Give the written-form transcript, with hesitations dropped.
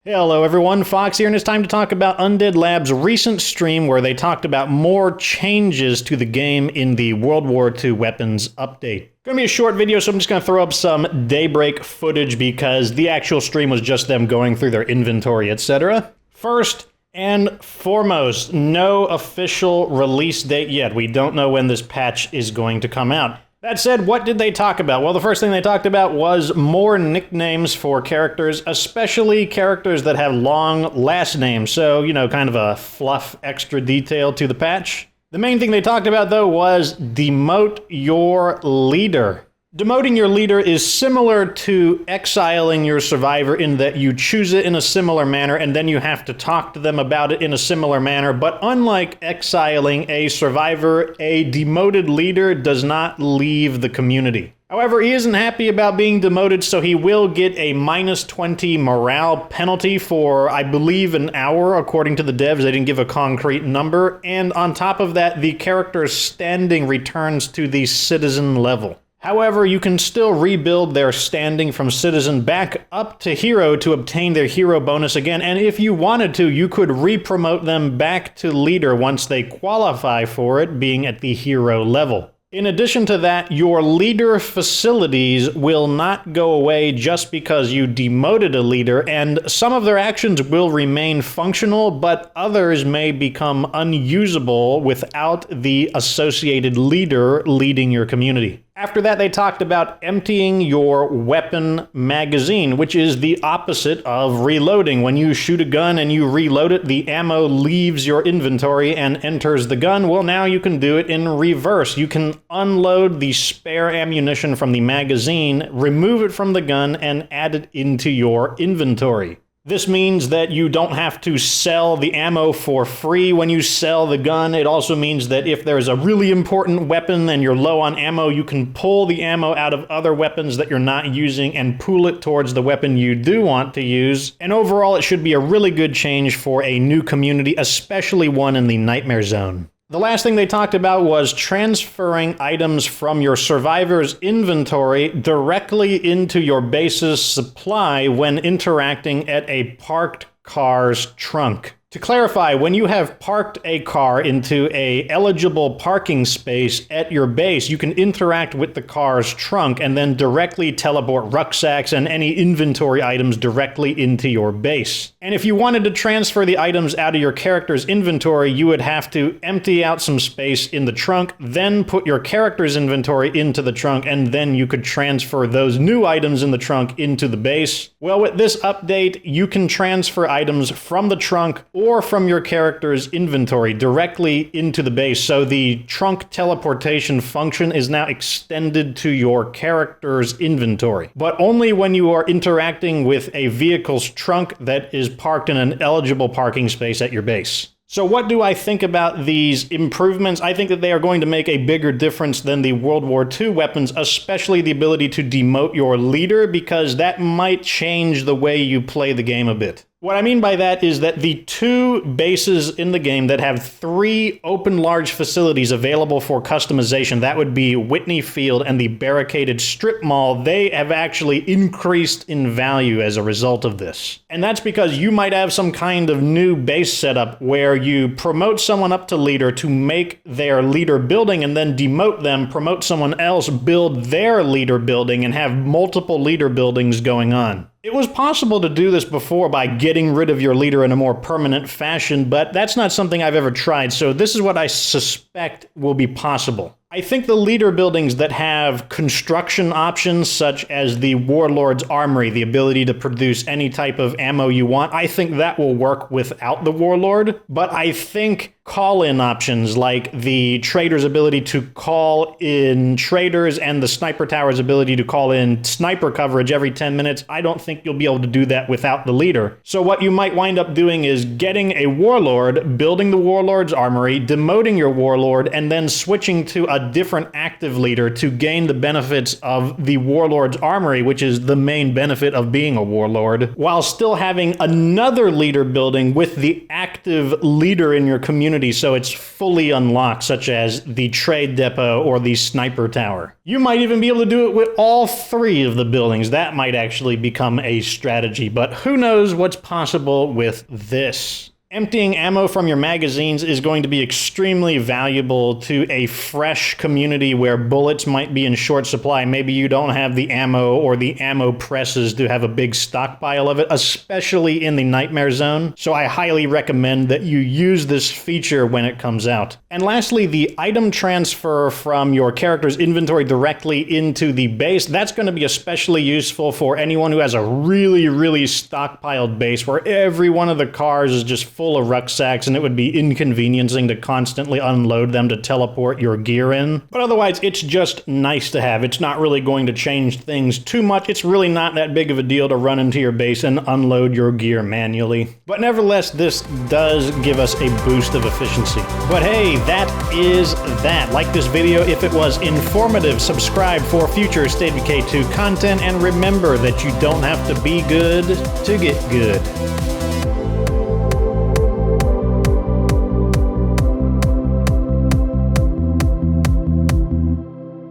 Hello everyone, Fox here, and it's time to talk about Undead Labs' recent stream where they talked about more changes to the game in the World War II weapons update. Gonna be a short video, so I'm just gonna throw up some daybreak footage because the actual stream was just them going through their inventory, etc. First and foremost, no official release date yet. We don't know when this patch is going to come out. That said, what did they talk about? Well, the first thing they talked about was more nicknames for characters, especially characters that have long last names. So, you know, kind of a fluff extra detail to the patch. The main thing they talked about, though, was demote your leader. Demoting your leader is similar to exiling your survivor in that you choose it in a similar manner and then you have to talk to them about it in a similar manner. But unlike exiling a survivor, a demoted leader does not leave the community. However, he isn't happy about being demoted, so he will get a -20 morale penalty for, I believe, an hour, according to the devs. They didn't give a concrete number. And on top of that, the character's standing returns to the citizen level. However, you can still rebuild their standing from citizen back up to hero to obtain their hero bonus again, and if you wanted to, you could re-promote them back to leader once they qualify for it, being at the hero level. In addition to that, your leader facilities will not go away just because you demoted a leader, and some of their actions will remain functional, but others may become unusable without the associated leader leading your community. After that, they talked about emptying your weapon magazine, which is the opposite of reloading. When you shoot a gun and you reload it, the ammo leaves your inventory and enters the gun. Well, now you can do it in reverse. You can unload the spare ammunition from the magazine, remove it from the gun, and add it into your inventory. This means that you don't have to sell the ammo for free when you sell the gun. It also means that if there's a really important weapon and you're low on ammo, you can pull the ammo out of other weapons that you're not using and pool it towards the weapon you do want to use. And overall, it should be a really good change for a new community, especially one in the Nightmare Zone. The last thing they talked about was transferring items from your survivor's inventory directly into your base's supply when interacting at a parked car's trunk. To clarify, when you have parked a car into a eligible parking space at your base, you can interact with the car's trunk and then directly teleport rucksacks and any inventory items directly into your base. And if you wanted to transfer the items out of your character's inventory, you would have to empty out some space in the trunk, then put your character's inventory into the trunk, and then you could transfer those new items in the trunk into the base. Well, with this update, you can transfer items from the trunk or from your character's inventory directly into the base. So the trunk teleportation function is now extended to your character's inventory, but only when you are interacting with a vehicle's trunk that is parked in an eligible parking space at your base. So what do I think about these improvements? I think that they are going to make a bigger difference than the World War II weapons, especially the ability to demote your leader, because that might change the way you play the game a bit. What I mean by that is that the two bases in the game that have 3 open large facilities available for customization, that would be Whitney Field and the Barricaded Strip Mall, they have actually increased in value as a result of this. And that's because you might have some kind of new base setup where you promote someone up to leader to make their leader building and then demote them, promote someone else, build their leader building, and have multiple leader buildings going on. It was possible to do this before by getting rid of your leader in a more permanent fashion, but that's not something I've ever tried, so this is what I suspect will be possible. I think the leader buildings that have construction options, such as the Warlord's Armory, the ability to produce any type of ammo you want, I think that will work without the Warlord, but I think call-in options like the Trader's ability to call in traders and the Sniper Tower's ability to call in sniper coverage every 10 minutes, I don't think you'll be able to do that without the leader. So what you might wind up doing is getting a Warlord, building the Warlord's Armory, demoting your Warlord, and then switching to a a different active leader to gain the benefits of the Warlord's Armory, which is the main benefit of being a Warlord, while still having another leader building with the active leader in your community so it's fully unlocked, such as the Trade Depot or the Sniper Tower. You might even be able to do it with all three of the buildings. That might actually become a strategy, but who knows what's possible with this. Emptying ammo from your magazines is going to be extremely valuable to a fresh community where bullets might be in short supply. Maybe you don't have the ammo or the ammo presses to have a big stockpile of it, especially in the Nightmare Zone. So I highly recommend that you use this feature when it comes out. And lastly, the item transfer from your character's inventory directly into the base. That's going to be especially useful for anyone who has a really stockpiled base where every one of the cars is just full of rucksacks and it would be inconveniencing to constantly unload them to teleport your gear in. But otherwise, it's just nice to have. It's not really going to change things too much. It's really not that big of a deal to run into your base and unload your gear manually. But nevertheless, this does give us a boost of efficiency. But hey, that is that. Like this video if it was informative, subscribe for future State of Decay 2 content, and remember that you don't have to be good to get good.